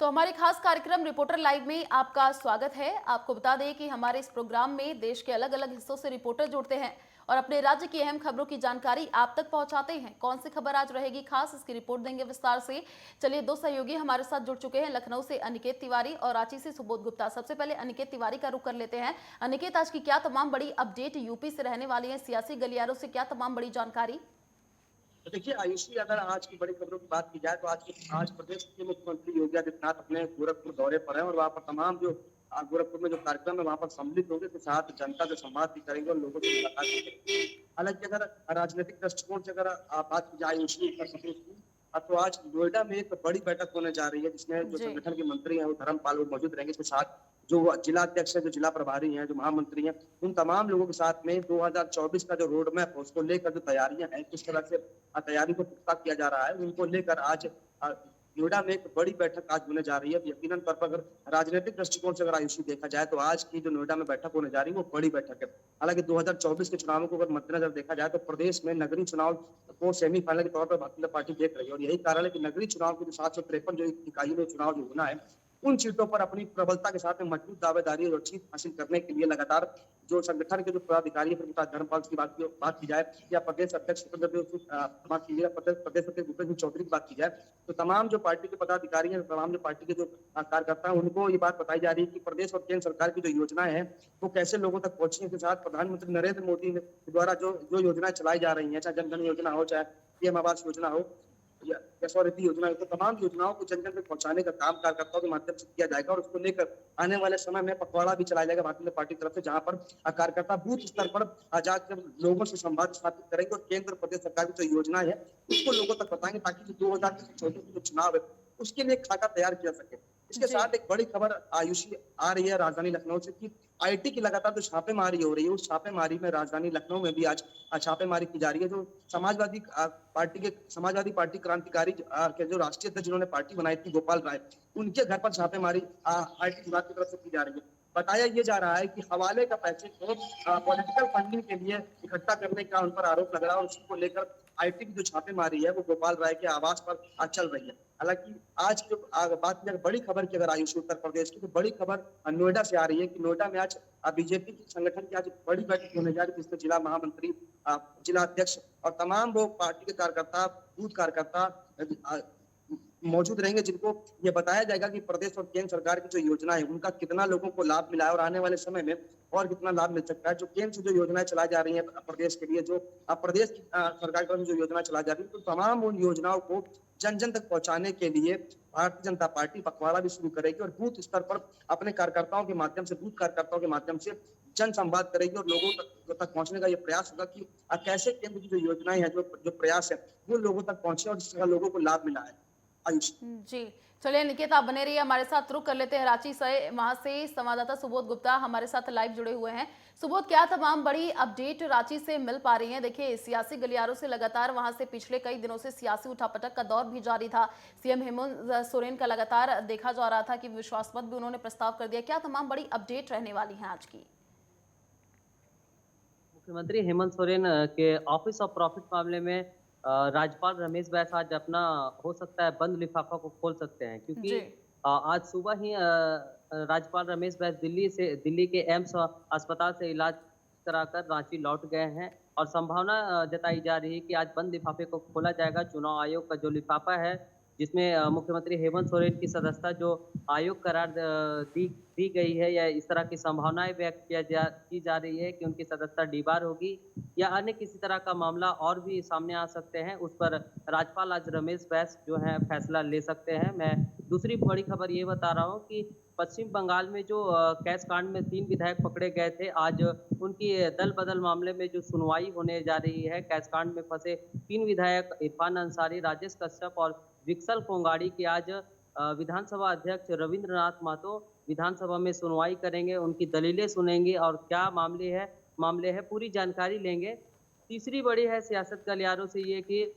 तो हमारे खास कार्यक्रम रिपोर्टर लाइव में आपका स्वागत है। आपको बता दें कि हमारे इस प्रोग्राम में देश के अलग अलग हिस्सों से रिपोर्टर जुड़ते हैं और अपने राज्य की अहम खबरों की जानकारी आप तक पहुंचाते हैं। कौन सी खबर आज रहेगी खास, इसकी रिपोर्ट देंगे विस्तार से। चलिए, दो सहयोगी हमारे साथ जुड़ चुके हैं, लखनऊ से अनिकेत तिवारी और रांची से सुबोध गुप्ता। सबसे पहले अनिकेत तिवारी का रुख कर लेते हैं। अनिकेत, आज की क्या तमाम बड़ी अपडेट यूपी से रहने वाली है, सियासी गलियारों से क्या तमाम बड़ी जानकारी? तो देखिए आयुषी, अगर आज की बड़ी खबरों की बात की जाए तो आज प्रदेश के मुख्यमंत्री योगी आदित्यनाथ अपने गोरखपुर दौरे पर हैं और वहाँ पर तमाम जो गोरखपुर में जो कार्यक्रम है वहाँ पर सम्मिलित होंगे, के साथ जनता से संवाद भी करेंगे और लोगों से मुलाकात भी करेंगे। हालांकि अगर राजनीतिक दृष्टिकोण से अगर बात की जाए आयुषी उत्तर प्रदेश की, तो आज नोएडा में एक बड़ी बैठक होने जा रही है जिसमें जो जी। संगठन के मंत्री हैं वो धर्मपाल वो मौजूद रहेंगे। इसके साथ जो जिला अध्यक्ष है, जो जिला प्रभारी हैं, जो महामंत्री हैं, उन तमाम लोगों के साथ में 2024 का जो रोड मैप है उसको लेकर जो तैयारियां हैं, किस तरह से तैयारी को पुख्ता किया जा रहा है, उनको लेकर आज नोएडा में एक बड़ी बैठक आज होने जा रही है। यकीनन तौर पर अगर राजनीतिक दृष्टिकोण से अगर आयुषी देखा जाए तो आज की जो नोएडा में बैठक होने जा रही है वो बड़ी बैठक है। हालांकि 2024 के चुनावों को अगर मद्देनजर देखा जाए तो प्रदेश में नगरीय चुनाव को सेमीफाइनल के तौर पर भारतीय जनता पार्टी देख रही है और यही कारण है कि नगरीय चुनाव की जो 753 जो इकाइयों में चुनाव जो होना है, उन सीटों पर अपनी प्रबलता के साथ में मजबूत दावेदारी और जीत हासिल करने के लिए लगातार जो संगठन के जो पदाधिकारी है, धर्मपाल की बात की जाए या प्रदेश अध्यक्ष माफ कीजिएगा प्रदेश अध्यक्ष भूपेश सिंह चौधरी की बात की जाए, तो तमाम जो पार्टी के पदाधिकारी हैं, तमाम जो पार्टी के जो कार्यकर्ता हैं, उनको ये बात बताई जा रही है कि प्रदेश और केंद्र सरकार की जो योजनाएं हैं वो कैसे लोगों तक पहुंची। के साथ प्रधानमंत्री नरेंद्र मोदी द्वारा जो जो योजनाएं चलाई जा रही हैं, चाहे जनधन योजना हो, चाहे पीएम आवास योजना हो या स्वनिधि योजना हो, तो तमाम योजनाओं को जन जन तक पहुंचाने का काम कार्यकर्ताओं के माध्यम से किया जाएगा और उसको लेकर आने वाले समय में पखवाड़ा भी चलाया जाएगा भारतीय जनता पार्टी की तरफ से, जहां पर कार्यकर्ता बूथ स्तर पर जाकर लोगों से संवाद स्थापित करेंगे और केंद्र प्रदेश सरकार की जो योजना है उसको लोगों तक बताएंगे ताकि जो 2024 जो चुनाव है उसके लिए खाका तैयार किया सके। इसके जी। साथ एक बड़ी खबर आयुषी आ रही है राजधानी लखनऊ से कि आईटी की लगातार जो छापेमारी हो रही है, उस छापेमारी में राजधानी लखनऊ में भी आज छापेमारी की जा रही है। जो समाजवादी पार्टी क्रांतिकारी के जो राष्ट्रीय अध्यक्ष जिन्होंने पार्टी बनाई थी, गोपाल राय, उनके घर पर छापेमारी आईटी विभाग की तरफ से की जा रही है। बताया ये जा रहा है कि हवाले का पैसे को पॉलिटिकल फंडिंग के लिए इकट्ठा करने का उन पर आरोप लग रहा है और उसको लेकर आईटी की जो छापेमारी है वो गोपाल राय के आवास पर चल रही है। हालांकि आज की बात की बड़ी खबर की अगर आयुष उत्तर प्रदेश की, तो बड़ी खबर नोएडा से आ रही है कि नोएडा में आज बीजेपी की संगठन की आज बड़ी बैठक होने जा रही है जिसमें जिला महामंत्री, जिला अध्यक्ष और तमाम वो पार्टी के कार्यकर्ता, बूथ कार्यकर्ता मौजूद रहेंगे, जिनको ये बताया जाएगा कि प्रदेश और केंद्र सरकार की जो योजना है उनका कितना लोगों को लाभ मिला है और आने वाले समय में और कितना लाभ मिल सकता है। जो केंद्र से जो योजनाएं चलाई जा रही है प्रदेश के लिए, जो प्रदेश की सरकार की जो योजना चलाई जा रही है, तो तमाम उन योजनाओं को जन जन तक पहुंचाने के लिए भारतीय जनता पार्टी पखवाड़ा भी शुरू करेगी और बूथ स्तर पर अपने कार्यकर्ताओं के माध्यम से, बूथ कार्यकर्ताओं के माध्यम से जन संवाद करेगी और लोगों तक पहुंचने का ये प्रयास होगा कि कैसे केंद्र की जो योजनाएं हैं, जो प्रयास है वो लोगों तक पहुंचे और जिस तरह लोगों को लाभ मिला है। आयुष। जी। चलिए निकेत, आप बने रहिए हमारे साथ। रुक कर लेते हैं रांची से, वहां से संवाददाता सुबोध गुप्ता हमारे साथ लाइव जुड़े हुए हैं। सुबोध, क्या तमाम बड़ी अपडेट रांची से मिल पा रही हैं? देखिए, सियासी गलियारों से लगातार वहां से पिछले कई दिनों से सियासी उठापटक का दौर भी जारी था। सीएम हेमंत सोरेन का लगातार देखा जा रहा था कि विश्वास मत भी उन्होंने प्रस्ताव कर दिया। क्या तमाम बड़ी अपडेट रहने वाली है आज की? मुख्यमंत्री हेमंत सोरेन के ऑफिस ऑफ प्रॉफिट मामले में राज्यपाल रमेश बैस आज अपना हो सकता है बंद लिफाफा को खोल सकते हैं, क्योंकि जी। आज सुबह ही राज्यपाल रमेश बैस दिल्ली के एम्स अस्पताल से इलाज कराकर रांची लौट गए हैं और संभावना जताई जा रही है कि आज बंद लिफाफे को खोला जाएगा। चुनाव आयोग का जो लिफाफा है जिसमें मुख्यमंत्री हेमंत सोरेन की सदस्यता जो आयोग करार दी गई है, या इस तरह की संभावनाएं व्यक्त की जा रही है कि उनकी सदस्यता डीबार होगी या अन्य किसी तरह का मामला और भी सामने आ सकते हैं, उस पर राज्यपाल आज रमेश बैस जो है फैसला ले सकते हैं। मैं दूसरी बड़ी खबर ये बता रहा हूँ कि पश्चिम बंगाल में जो कैश कांड में 3 विधायक पकड़े गए थे, आज उनकी दल बदल मामले में जो सुनवाई होने जा रही है। कैश कांड में फंसे 3 विधायक इरफान अंसारी, राजेश कश्यप और विक्सल कोंगाड़ी की आज विधानसभा अध्यक्ष रविंद्रनाथ महतो विधानसभा में सुनवाई करेंगे, उनकी दलीलें सुनेंगे और क्या मामले है पूरी जानकारी लेंगे। तीसरी बड़ी है सियासत गलियारों से ये कि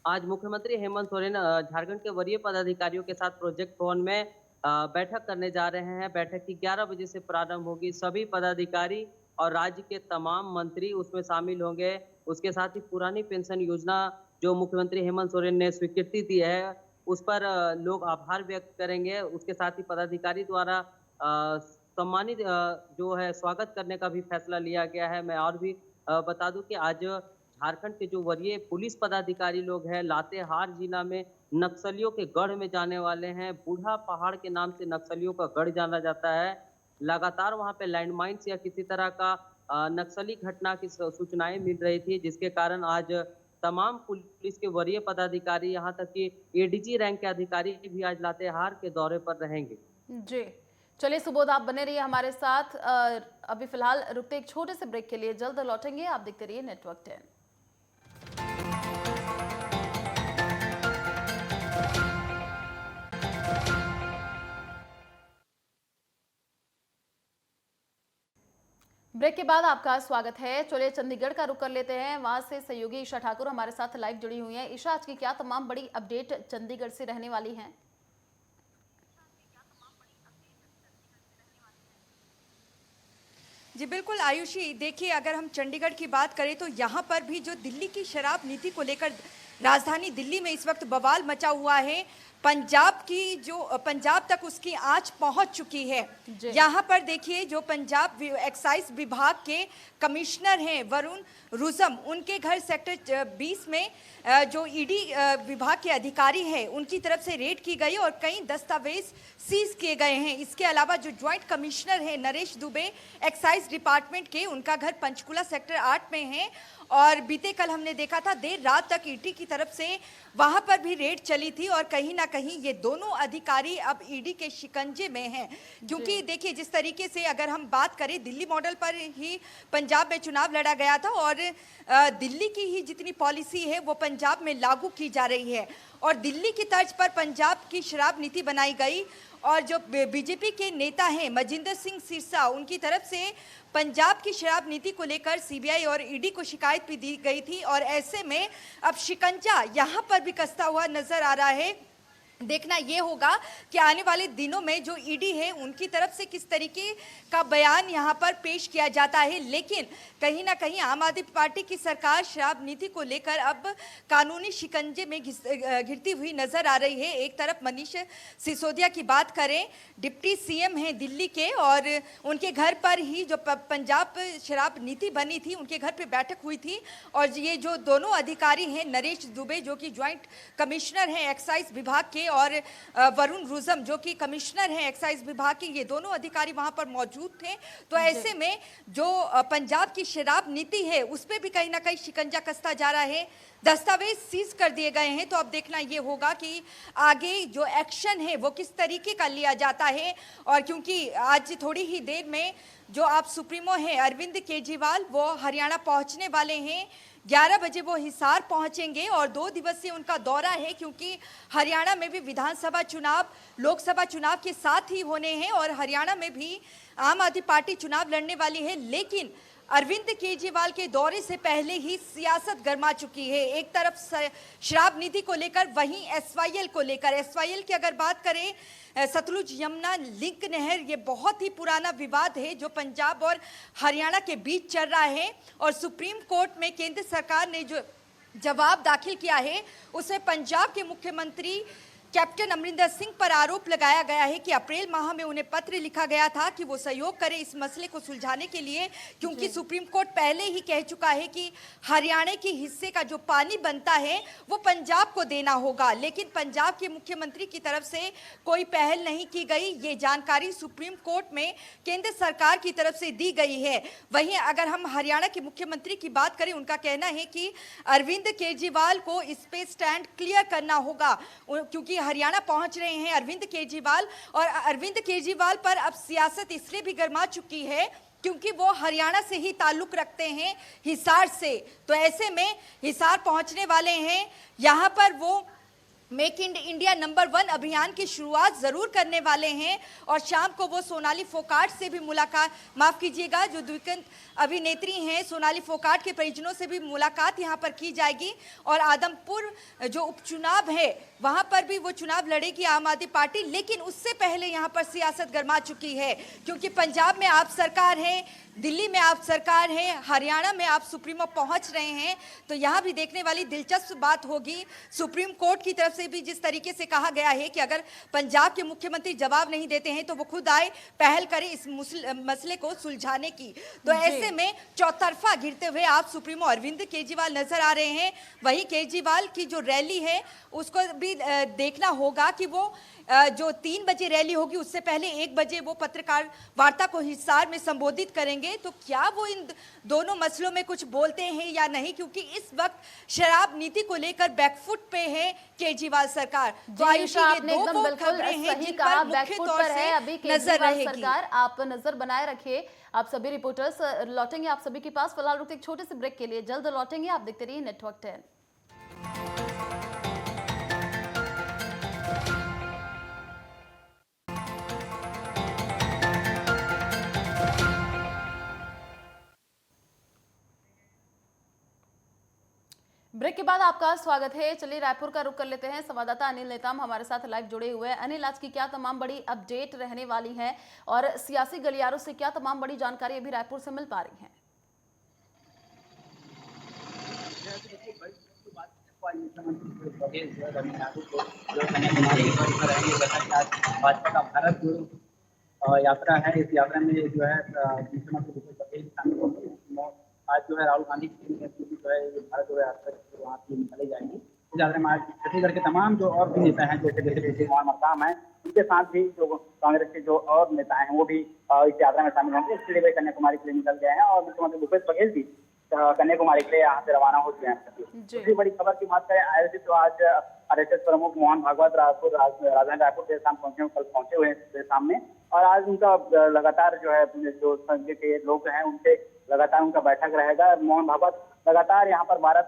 आज मुख्यमंत्री हेमंत सोरेन झारखंड के वरीय पदाधिकारियों के साथ प्रोजेक्ट भवन में बैठक करने जा रहे हैं। बैठक की 11 बजे से प्रारंभ होगी। सभी पदाधिकारी और राज्य के तमाम मंत्री उसमें शामिल होंगे। उसके साथ ही पुरानी पेंशन योजना जो मुख्यमंत्री हेमंत सोरेन ने स्वीकृति दी है, उस पर लोग आभार व्यक्त करेंगे। उसके साथ ही पदाधिकारी द्वारा सम्मानित जो है स्वागत करने का भी फैसला लिया गया है। मैं और भी बता दूं कि आज झारखंड के जो वरीय पुलिस पदाधिकारी लोग हैं, लातेहार जिला में नक्सलियों के गढ़ में जाने वाले हैं। बूढ़ा पहाड़ के नाम से नक्सलियों का गढ़ जाना जाता है। लगातार वहां पे लैंडमाइंस या किसी तरह का नक्सली घटना की सूचनाएं मिल रही थी, जिसके कारण आज तमाम पुलिस के वरीय पदाधिकारी, यहाँ तक कि एडीजी रैंक के अधिकारी भी आज लातेहार के दौरे पर रहेंगे। जी, चलिए सुबोध, आप बने रहिए हमारे साथ। अभी फिलहाल रुकते एक छोटे से ब्रेक के लिए, जल्द लौटेंगे। आप देखते रहिए नेटवर्क 10। ब्रेक के बाद आपका स्वागत है। चलिए चंडीगढ़ का रुख कर लेते हैं। वहां से सहयोगी ईशा ठाकुर हमारे साथ लाइव जुड़ी हुई हैं। ईशा, आज की क्या तमाम बड़ी अपडेट चंडीगढ़ से रहने वाली हैं? जी बिल्कुल आयुषी, देखिए अगर हम चंडीगढ़ की बात करें तो यहाँ पर भी जो दिल्ली की शराब नीति को लेकर राजधानी दिल्ली में इस वक्त बवाल मचा हुआ है। पंजाब तक उसकी आंच पहुंच चुकी है। यहाँ पर देखिए जो पंजाब एक्साइज विभाग के कमिश्नर हैं वरुण रुजम, उनके घर सेक्टर 20 में जो ईडी विभाग के अधिकारी हैं उनकी तरफ से रेड की गई और कई दस्तावेज सीज किए गए हैं। इसके अलावा जो ज्वाइंट कमिश्नर है नरेश दुबे एक्साइज डिपार्टमेंट के, उनका घर पंचकुला सेक्टर 8 में है और बीते कल हमने देखा था देर रात तक ईडी की तरफ से वहां पर भी रेड चली थी और कहीं ना कहीं ये दोनों अधिकारी अब ईडी के शिकंजे में हैं। क्योंकि देखिए जिस तरीके से अगर हम बात करें, दिल्ली मॉडल पर ही पंजाब में चुनाव लड़ा गया था और दिल्ली की ही जितनी पॉलिसी है वो पंजाब में लागू की जा रही है और दिल्ली की तर्ज पर पंजाब की शराब नीति बनाई गई। और जो बीजेपी के नेता हैं मजिंदर सिंह सिरसा, उनकी तरफ से पंजाब की शराब नीति को लेकर सीबीआई और ईडी को शिकायत भी दी गई थी और ऐसे में अब शिकंजा यहाँ पर भी कसता हुआ नजर आ रहा है। देखना ये होगा कि आने वाले दिनों में जो ईडी है उनकी तरफ से किस तरीके का बयान यहाँ पर पेश किया जाता है। लेकिन कहीं ना कहीं आम आदमी पार्टी की सरकार शराब नीति को लेकर अब कानूनी शिकंजे में घिरती हुई नजर आ रही है। एक तरफ मनीष सिसोदिया की बात करें, डिप्टी सीएम हैं दिल्ली के और उनके घर पर ही जो पंजाब शराब नीति बनी थी उनके घर पर बैठक हुई थी और ये जो दोनों अधिकारी हैं नरेश दुबे जो कि ज्वाइंट कमिश्नर हैं एक्साइज विभाग के और वरुण रुजम जो कि कमिश्नर हैं एक्साइज विभाग के, ये दोनों अधिकारी वहां पर मौजूद थे। तो ऐसे में जो पंजाब की शराब नीति है उस पर भी कहीं ना कहीं शिकंजा कसता जा रहा है। दस्तावेज सीज कर दिए गए हैं। तो अब देखना ये होगा कि आगे जो एक्शन है वो किस तरीके का लिया जाता है। और क्योंकि आज थोड़ी ही देर में जो आप सुप्रीमो हैं अरविंद केजरीवाल वो हरियाणा पहुंचने वाले हैं। 11 बजे वो हिसार पहुंचेंगे और 2 दिवसीय उनका दौरा है क्योंकि हरियाणा में भी विधानसभा चुनाव लोकसभा चुनाव के साथ ही होने हैं और हरियाणा में भी आम आदमी पार्टी चुनाव लड़ने वाली है। लेकिन अरविंद केजरीवाल के दौरे से पहले ही सियासत गर्मा चुकी है। एक तरफ शराब नीति को लेकर, वहीं एसवाईएल को लेकर। एसवाईएल की अगर बात करें, सतलुज यमुना लिंक नहर, ये बहुत ही पुराना विवाद है जो पंजाब और हरियाणा के बीच चल रहा है और सुप्रीम कोर्ट में केंद्र सरकार ने जो जवाब दाखिल किया है उसमें पंजाब के मुख्यमंत्री कैप्टन अमरिंदर सिंह पर आरोप लगाया गया है कि अप्रैल माह में उन्हें पत्र लिखा गया था कि वो सहयोग करें इस मसले को सुलझाने के लिए, क्योंकि सुप्रीम कोर्ट पहले ही कह चुका है कि हरियाणा के हिस्से का जो पानी बनता है वो पंजाब को देना होगा। लेकिन पंजाब के मुख्यमंत्री की तरफ से कोई पहल नहीं की गई। ये जानकारी सुप्रीम कोर्ट में केंद्र सरकार की तरफ से दी गई है। वहीं अगर हम हरियाणा के मुख्यमंत्री की बात करें, उनका कहना है कि अरविंद केजरीवाल को इस पे स्टैंड क्लियर करना होगा क्योंकि हरियाणा पहुंच रहे हैं अरविंद केजरीवाल और अरविंद केजरीवाल पर अब सियासत इसलिए भी गर्मा चुकी है क्योंकि वो हरियाणा से ही ताल्लुक रखते हैं, हिसार से। तो ऐसे में हिसार पहुंचने वाले हैं। यहाँ पर वो मेक इन इंडिया नंबर 1 अभियान की शुरुआत जरूर करने वाले हैं और शाम को वो सोनाली फोगाट से भी मुलाकात, माफ कीजिएगा, जो दिवंगत अभिनेत्री हैं सोनाली फोगाट के परिजनों से भी मुलाकात यहां पर की जाएगी और आदमपुर जो उपचुनाव है वहां पर भी वो चुनाव लड़ेगी आम आदमी पार्टी। लेकिन उससे पहले यहां पर सियासत गर्मा चुकी है क्योंकि पंजाब में आप सरकार है, दिल्ली में आप सरकार है, हरियाणा में आप सुप्रीमो पहुंच रहे हैं। तो यहाँ भी देखने वाली दिलचस्प बात होगी, सुप्रीम कोर्ट की तरफ से भी जिस तरीके से कहा गया है कि अगर पंजाब के मुख्यमंत्री जवाब नहीं देते हैं तो वो खुद आए, पहल करें इस मसले को सुलझाने की। तो ऐसे में चौतरफा गिरते हुए आप सुप्रीमो अरविंद केजरीवाल नजर आ रहे हैं। वहीं केजरीवाल की जो रैली है उसको भी देखना होगा कि वो जो 3 बजे रैली होगी उससे पहले 1 बजे वो पत्रकार वार्ता को हिसार में संबोधित करेंगे। तो क्या वो इन दोनों मसलों में कुछ बोलते हैं या नहीं, क्योंकि इस वक्त शराब नीति को लेकर बैकफुट पे है केजरीवाल सरकार। तो आयुषी, ये आपने दो एकदम वो बिल्कुल खबरें हैं सही जिन कहा, पर मुख्य बैकफुट तौर पर है से अभी नजर केजरीवाल रहेगी। सरकार। आप नजर बनाए रखिए। आप सभी रिपोर्टर्स लौटेंगे आप सभी के पास। फिलहाल रुकते एक छोटे से ब्रेक के लिए, जल्द लौटेंगे। आप देखते रहिए नेटवर्क 10। ब्रेक के बाद आपका स्वागत है। चलिए रायपुर का रुख कर लेते हैं। संवाददाता अनिल नेताम हमारे साथ लाइव जुड़े हुए हैं। अनिल, आज की क्या तमाम बड़ी अपडेट रहने वाली है और सियासी गलियारों से क्या तमाम बड़ी जानकारी अभी रायपुर से मिल पा रही है? भाजपा का भारत जोड़ो यात्रा है। इस यात्रा में जो है मुख्यमंत्री भूपेश बघेल शामिल होंगे। आज जो है राहुल गांधी की जो है भारत जोड़ो यात्रा वहाँ की निकाली जाएगी। इस यात्रा में आज छत्तीसगढ़ के तमाम जो और भी नेता हैं, जैसे जैसे मकाम है, उनके साथ भी जो कांग्रेस के जो और नेता हैं वो भी इस यात्रा में शामिल होंगे। इसके लिए वे कन्याकुमारी के लिए निकल गए हैं और मुख्यमंत्री भूपेश बघेल भी कन्याकुमारी के लिए यहाँ से रवाना हो गए हैं। दूसरी बड़ी खबर की बात करें, आयोजित तो आज आरएसएस प्रमुख मोहन भागवत राजधानी रायपुर के शाम कल पहुंचे हुए हैं सामने। और आज उनका लगातार जो है जो संघ के लोग हैं उनसे लगातार उनका बैठक रहेगा। मोहन भागवत लगातार यहाँ पर 12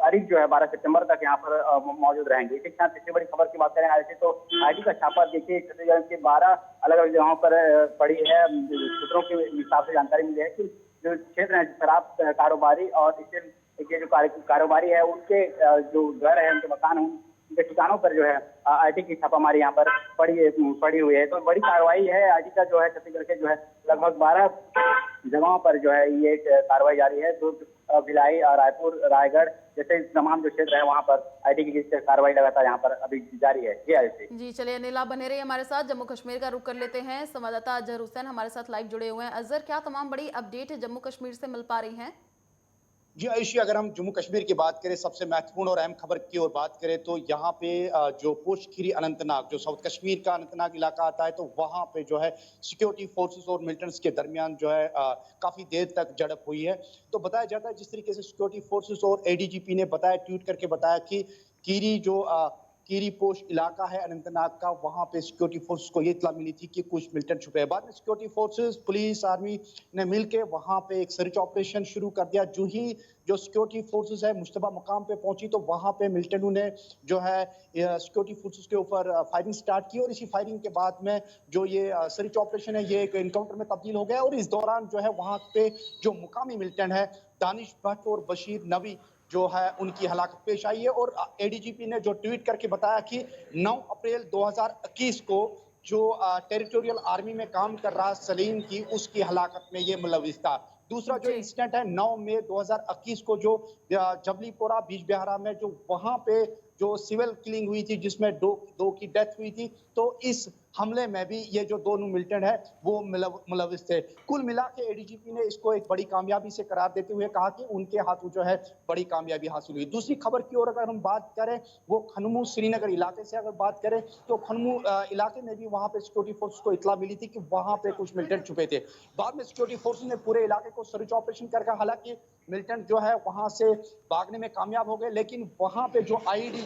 तारीख जो है 12 सितंबर तक यहाँ पर मौजूद रहेंगे। इसी के साथ तीसरी बड़ी खबर की बात करें, आईटी तो आईटी का छापा देखिए छत्तीसगढ़ के 12 अलग अलग जगहों पर पड़ी है। सूत्रों के हिसाब से जानकारी मिली है कि जो क्षेत्र है शराब कारोबारी और इसके जो कारोबारी है उनके जो घर है, उनके मकान है, उनके ठिकानों पर जो है आईटी की छापामारी यहाँ पर पड़ी हुई है। तो बड़ी कार्रवाई है आईटी का जो है छत्तीसगढ़ के जो है लगभग 12 जगहों पर जो है ये कार्रवाई जारी है। दुर्ग, भिलाई, रायपुर, रायगढ़ जैसे तमाम जो क्षेत्र है वहाँ पर आईटी की कार्रवाई लगातार यहाँ पर अभी जारी है। जी चलिए अनिल, आप बने रहिए हमारे साथ। जम्मू कश्मीर का रुख कर लेते हैं। संवाददाता अजहर हुसैन हमारे साथ लाइव जुड़े हुए हैं। अजहर, क्या तमाम बड़ी अपडेट जम्मू कश्मीर से मिल पा रही हैं? जी आयुषी, अगर हम जम्मू कश्मीर की बात करें, सबसे महत्वपूर्ण और अहम खबर की ओर बात करें तो यहाँ पे जो पोस्ट खीरी अनंतनाग, जो साउथ कश्मीर का अनंतनाग इलाका आता है, तो वहाँ पे जो है सिक्योरिटी फोर्सेस और मिलिटेंट्स के दरमियान जो है काफी देर तक झड़प हुई है। तो बताया जाता है जिस तरीके से सिक्योरिटी फोर्सेस और एडीजीपी ने बताया, ट्वीट करके बताया कि कीरी पोस्ट इलाका है अनंतनाग का, वहां पे सिक्योरिटी फोर्सेस को ये इत्तला मिली थी कि कुछ मिलिटेंट छुपे हैं। बाद में सिक्योरिटी फोर्सेस, पुलिस, आर्मी ने मिलकर वहां पे एक सर्च ऑपरेशन शुरू कर दिया। जो ही जो सिक्योरिटी फोर्सेस है मुश्तबा मकाम पे पहुंची तो वहां पे मिलिटेंटों ने जो है सिक्योरिटी फोर्सेस के ऊपर फायरिंग स्टार्ट की और इसी फायरिंग के बाद में जो ये सर्च ऑपरेशन है ये एक एनकाउंटर में तब्दील हो गया। और इस दौरान जो है वहां पे जो मुकामी मिलिटेंट है दानिश भट्ट और बशीर नबी जो है उनकी हलाकत पेश आई है। और एडीजीपी ने जो ट्वीट करके बताया कि 9 अप्रैल 2021 को जो टेरिटोरियल आर्मी में काम कर रहा सलीम की, उसकी हलाकत में ये मुलविस था। दूसरा जो इंसिडेंट है 9 मई 2021 को जो जबलीपोरा बीज बिहारा में जो वहां पे जो सिविल किलिंग हुई थी जिसमें दो की डेथ हुई थी, तो इस हमले में भी ये जो दोनों मिलिटेंट है वो मुलविस थे। कुल मिला के एडीजीपी ने इसको एक बड़ी कामयाबी से करार देते हुए कहा कि उनके हाथों जो है बड़ी कामयाबी हासिल हुई। दूसरी खबर की ओर अगर हम बात करें, वो खनमू श्रीनगर इलाके से अगर बात करें तो खनमू इलाके में भी वहां पे सिक्योरिटी फोर्स को इत्तला मिली थी कि वहां पे कुछ मिलिटेंट छुपे थे। बाद में सिक्योरिटी फोर्स ने पूरे इलाके को सर्च ऑपरेशन करके, हालांकि मिलिटेंट जो है वहां से भागने में कामयाब हो गए, लेकिन वहां पे जो आईडी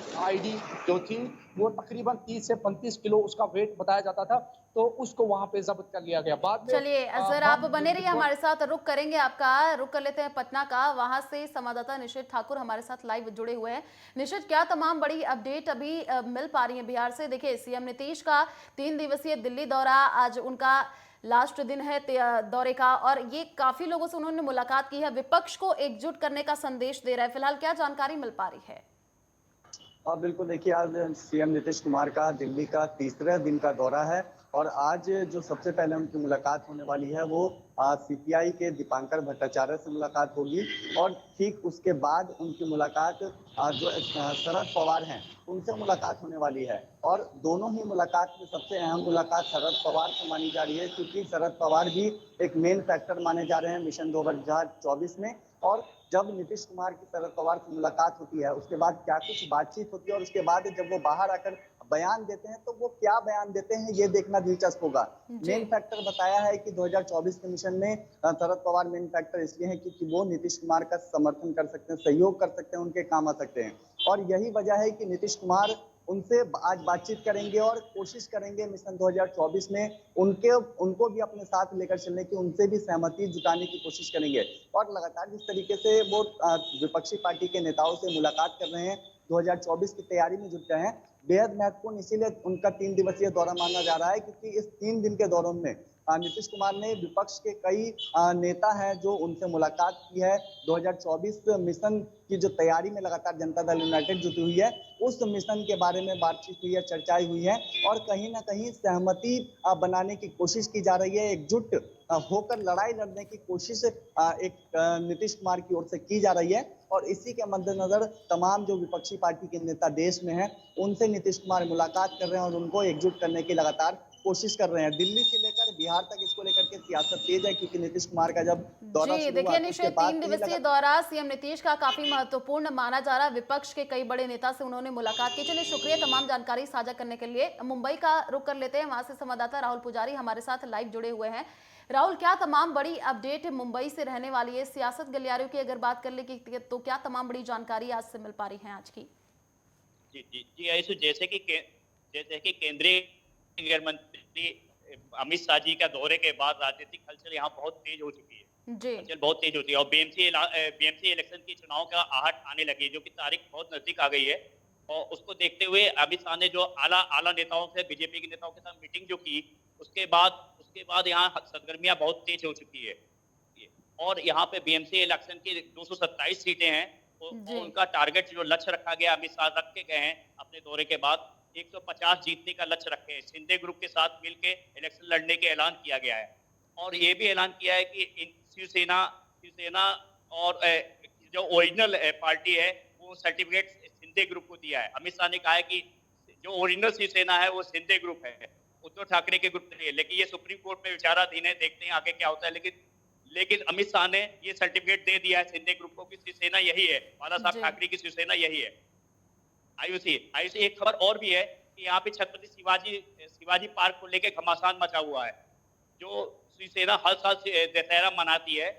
जो थी वो तकरीबन 30 से 35 किलो उसका वेट बताया जाता था, तो उसको वहां पे जब्त कर लिया गया। बाद में चलिए अजहर, आप बने रहिए हमारे साथ। रुक करेंगे आपका, रुक कर लेते हैं पटना का। वहां से संवाददाता निशित ठाकुर हमारे साथ लाइव जुड़े हुए हैं। निशित, क्या तमाम बड़ी अपडेट अभी मिल पा रही है बिहार से? देखिए सीएम नीतीश का 3 दिवसीय दिल्ली दौरा, आज उनका लास्ट दिन है दौरे का, और ये काफी लोगों से उन्होंने मुलाकात की है, विपक्ष को एकजुट करने का संदेश दे रहा है। फिलहाल क्या जानकारी मिल पा रही है? और बिल्कुल देखिए, आज सीएम नीतीश कुमार का दिल्ली का तीसरे दिन का दौरा है और आज जो सबसे पहले उनकी मुलाकात होने वाली है वो सीपीआई के दीपांकर भट्टाचार्य से मुलाकात होगी और ठीक उसके बाद उनकी मुलाकात जो शरद पवार हैं उनसे मुलाकात होने वाली है। और दोनों ही मुलाकात में सबसे अहम मुलाकात शरद पवार से मानी जा रही है, क्योंकि शरद पवार भी एक मेन फैक्टर माने जा रहे हैं मिशन 2024 में। और जब नीतीश कुमार की शरद पवार से मुलाकात होती है उसके बाद क्या कुछ बातचीत होती है और उसके बाद जब वो बाहर आकर बयान देते हैं तो वो क्या बयान देते हैं ये देखना दिलचस्प होगा। मेन फैक्टर बताया है कि 2024 के मिशन में शरद पवार मेन फैक्टर इसलिए है क्योंकि वो नीतीश कुमार का समर्थन कर सकते हैं, सहयोग कर सकते हैं, उनके काम आ सकते हैं। और यही वजह है कि नीतीश कुमार उनसे आज बातचीत करेंगे और कोशिश करेंगे मिशन 2024 में उनको भी अपने साथ लेकर चलने की, उनसे भी सहमति जुटाने की कोशिश करेंगे। और लगातार जिस तरीके से वो विपक्षी पार्टी के नेताओं से मुलाकात कर रहे हैं, 2024 की तैयारी में जुट गए हैं, बेहद महत्वपूर्ण इसीलिए उनका 3 दिवसीय दौरा माना जा रहा है, क्योंकि इस 3 दिन के दौरों में नीतीश कुमार ने विपक्ष के कई नेता हैं जो उनसे मुलाकात की है। 2024 मिशन की जो तैयारी में लगातार जनता दल यूनाइटेड जुटी हुई है, उस मिशन के बारे में बातचीत हुई है, चर्चाएं हुई है और कहीं ना कहीं सहमति बनाने की कोशिश की जा रही है, एकजुट होकर लड़ाई लड़ने की कोशिश नीतीश कुमार की ओर से की जा रही है। और इसी के मद्देनजर तमाम जो विपक्षी पार्टी के नेता देश में हैं उनसे नीतीश कुमार मुलाकात कर रहे हैं और उनको एकजुट करने की लगातार कोशिश कर रहे हैं। दिल्ली से लेकर बिहार तक इसको लेकर के सियासत तेज है, क्योंकि नीतीश कुमार का जब दौरा जी शुरू देखिए हुआ तो निश्चित, उसके बाद 3 से ही दिवसीय दौरा सीएम नीतीश का काफी महत्वपूर्ण माना जा रहा है। विपक्ष के कई बड़े नेता से उन्होंने मुलाकात की। चलिए शुक्रिया तमाम जानकारी साझा करने के लिए। मुंबई का रुख कर लेते हैं, वहां से संवाददाता राहुल पुजारी हमारे साथ लाइव जुड़े हुए हैं। राहुल, क्या तमाम बड़ी अपडेट मुंबई से रहने वाली है? सियासत गलियारों की अगर बात कर ले तो क्या तमाम बड़ी जानकारी आज से मिल पा रही है आज की? जी जी जी आयुष, जैसे कि केंद्रीय गृह मंत्री अमित शाह जी का दौरे के बाद राजनीतिक हलचल यहाँ बहुत तेज हो चुकी है। जी हलचल बहुत तेज होती है और बीएमसी इलेक्शन की चुनाव का आहट आने लगी है, जो कि तारीख बहुत नजदीक आ गई है। और उसको देखते हुए अमित शाह ने जो आला नेताओं से, बीजेपी के नेताओं के साथ मीटिंग जो की, उसके बाद यहाँ सरगर्मियां बहुत तेज हो चुकी है। और यहाँ पे बीएमसी इलेक्शन की 227 सीटें हैं, तो उनका टारगेट जो लक्ष्य रखा गया, अमित शाह रख के गए हैं अपने दौरे के बाद, 150 जीतने का लक्ष्य रखे हैं। शिंदे ग्रुप के साथ मिलकर इलेक्शन लड़ने के ऐलान किया गया है। और ये भी ऐलान किया है कि शिवसेना और जो ओरिजिनल पार्टी है वो सर्टिफिकेट शिंदे ग्रुप को दिया है। अमित शाह ने कहा है कि जो ओरिजिनल शिवसेना है वो शिंदे ग्रुप है, उद्धव ठाकरे के ग्रुप नहीं है। लेकिन ये सुप्रीम कोर्ट में विचाराधीन है, देखते हैं आगे क्या होता है। लेकिन अमित शाह ने ये सर्टिफिकेट दे दिया है शिंदे ग्रुप को कि शिवसेना यही है, बाला साहब ठाकरे की शिवसेना यही है। आयुषी एक खबर और भी है कि यहाँ पे छत्रपति शिवाजी पार्क को लेकर घमासान मचा हुआ है। जो शिवसेना हर साल दशहरा मनाती है,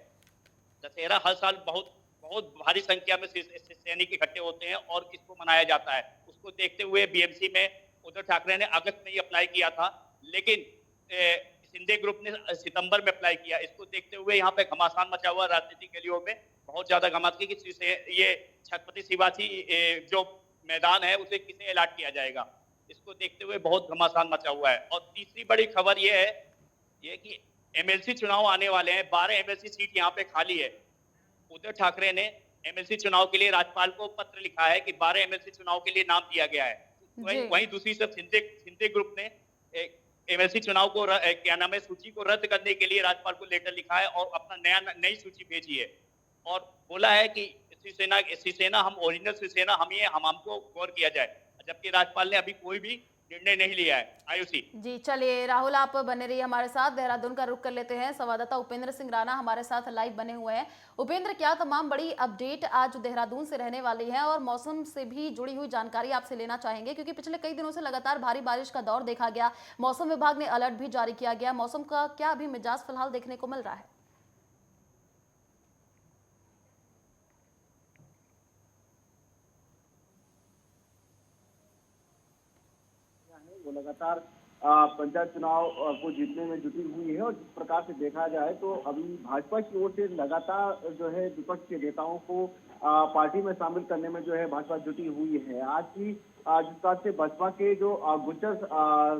दशहरा हर साल बहुत भारी संख्या में सैनिक इकट्ठे होते हैं और इसको मनाया जाता है। उसको देखते हुए बीएमसी में उद्धव ठाकरे ने अगस्त में ही अप्लाई किया था, लेकिन शिंदे ग्रुप ने सितंबर में अप्लाई किया। इसको देखते हुए यहाँ पे घमासान मचा हुआ, राजनीतिक गलियों में बहुत ज्यादा घमासान की ये छत्रपति शिवाजी जो मैदान है उसे किसे अलॉट किया जाएगा, इसको देखते हुए बहुत घमासान मचा हुआ है। और तीसरी बड़ी खबर ये है कि एमएलसी चुनाव आने वाले हैं, 12 एमएलसी सीट यहाँ पे खाली है। उद्धव ठाकरे ने एमएलसी चुनाव के लिए राज्यपाल को पत्र लिखा है कि 12 एमएलसी चुनाव के लिए नाम दिया गया है। वहीं दूसरी तरफ शिंदे ग्रुप ने एमएलसी चुनाव को सूची को रद्द करने के लिए राज्यपाल को लेटर लिखा है और अपना नई सूची भेजी है और बोला है कि शिवसेना हम ओरिजिनल शिवसेना हमको गौर किया जाए, जबकि राज्यपाल ने अभी कोई भी निर्णय नहीं लिया है। आयुषी जी चलिए राहुल, आप बने रहिए हमारे साथ। देहरादून का रुख कर लेते हैं, संवाददाता उपेंद्र सिंह राणा हमारे साथ लाइव बने हुए हैं। उपेंद्र, क्या तमाम बड़ी अपडेट आज देहरादून से रहने वाली है और मौसम से भी जुड़ी हुई जानकारी आपसे लेना चाहेंगे, क्योंकि पिछले कई दिनों से लगातार भारी बारिश का दौर देखा गया, मौसम विभाग ने अलर्ट भी जारी किया गया। मौसम का क्या अभी मिजाज फिलहाल देखने को मिल रहा है? वो लगातार पंचायत चुनाव को जीतने में जुटी हुई है और जिस प्रकार से देखा जाए तो अभी भाजपा की ओर से लगातार जो है विपक्ष के नेताओं को पार्टी में शामिल करने में जो है भाजपा जुटी हुई है। आज की जिस तरह से बसपा के जो गुज्जर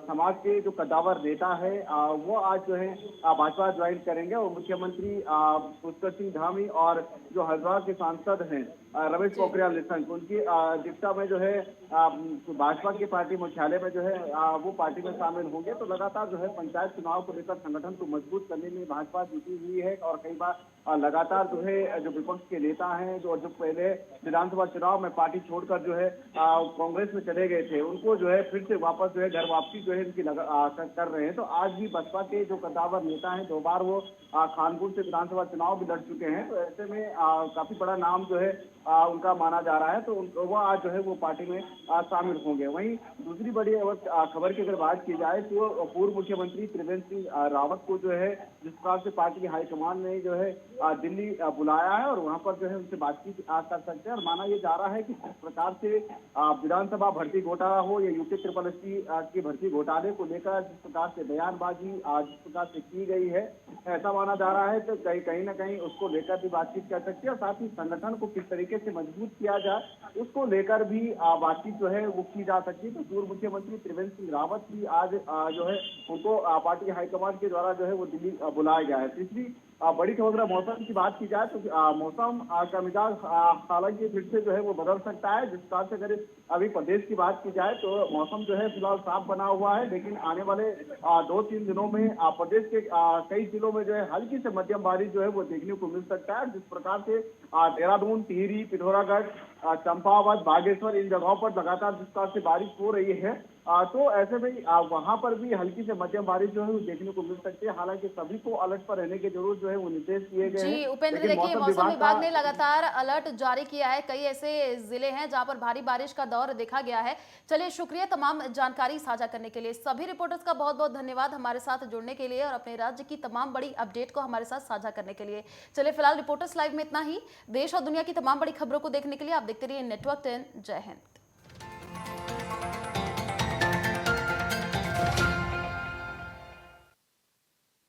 समाज के जो कद्दावर नेता है वो आज जो है भाजपा ज्वाइन करेंगे और मुख्यमंत्री पुष्कर सिंह धामी और जो हरिद्वार के सांसद हैं रमेश पोखरियाल निशंक, उनकी अध्यक्षता में जो है भाजपा की पार्टी मुख्यालय में जो है वो पार्टी में शामिल होंगे। तो लगातार जो है पंचायत चुनाव को लेकर संगठन को मजबूत करने में भाजपा जुटी हुई है और कई बार लगातार जो है जो विपक्ष के नेता हैं जो पहले विधानसभा चुनाव में पार्टी छोड़कर जो है कांग्रेस में चले गए थे, उनको जो है फिर से वापस जो है घर वापसी जो है इनकी कर रहे हैं। तो आज भी बसपा के जो कद्दावर नेता हैं 2 बार वो खानपुर से विधानसभा चुनाव भी लड़ चुके हैं। तो ऐसे में काफी बड़ा नाम जो है उनका माना जा रहा है, तो वो आज जो है वो पार्टी में शामिल होंगे। वहीं दूसरी बड़ी खबर की अगर बात की जाए तो पूर्व मुख्यमंत्री त्रिवेंद्र सिंह रावत को जो है जिस प्रकार से पार्टी हाईकमान ने जो है दिल्ली बुलाया है और वहां पर जो है उनसे बातचीत कर सकते हैं। और माना यह जा रहा है कि जिस प्रकार से विधानसभा भर्ती घोटाला हो या यूपी SSST की भर्ती घोटाले को लेकर जिस प्रकार से बयानबाजी जिस प्रकार से की गई है, ऐसा माना जा रहा है तो कहीं ना कहीं उसको लेकर भी बातचीत कर सकते हैं और साथ ही संगठन को किस तरीके से मजबूत किया जाए उसको लेकर भी बातचीत जो है वो की जा सकती है। तो पूर्व मुख्यमंत्री त्रिवेंद्र सिंह रावत की आज जो है उनको पार्टी हाईकमान के द्वारा जो है वो दिल्ली बुलाया गया है। तीसरी बड़ी खबर मौसम की बात की जाए तो मौसम का मिजाज हालांकि फिर से जो है वो बदल सकता है। जिस प्रकार से अगर अभी प्रदेश की बात की जाए तो मौसम जो है फिलहाल साफ बना हुआ है, लेकिन आने वाले 2-3 दिनों में प्रदेश के कई जिलों में जो है हल्की से मध्यम बारिश जो है वो देखने को मिल सकता है। जिस प्रकार से देहरादून, टिहरी, पिथौरागढ़, चंपावत, बागेश्वर इन जगहों पर लगातार जिस प्रकार से बारिश हो रही है तो ऐसे में वहां पर भी हल्की से मध्यम बारिश जो है वो देखने को मिल सकती है। हालांकि सभी को अलर्ट पर रहने की जरूरत जो है वो निर्देश दिए गए हैं। जी उपेंद्र, देखिए मौसम विभाग ने लगातार अलर्ट जारी किया है, कई ऐसे जिले हैं जहां पर भारी बारिश का दौर देखा गया है। चलिए शुक्रिया तमाम जानकारी साझा करने के लिए। सभी रिपोर्टर्स का बहुत बहुत धन्यवाद हमारे साथ जुड़ने के लिए और अपने राज्य की तमाम बड़ी अपडेट को हमारे साथ साझा करने के लिए। चलिए फिलहाल रिपोर्टर्स लाइव में इतना ही। देश और दुनिया की तमाम बड़ी खबरों को देखने के लिए आप देखते रहिए नेटवर्क 10। जय हिंद।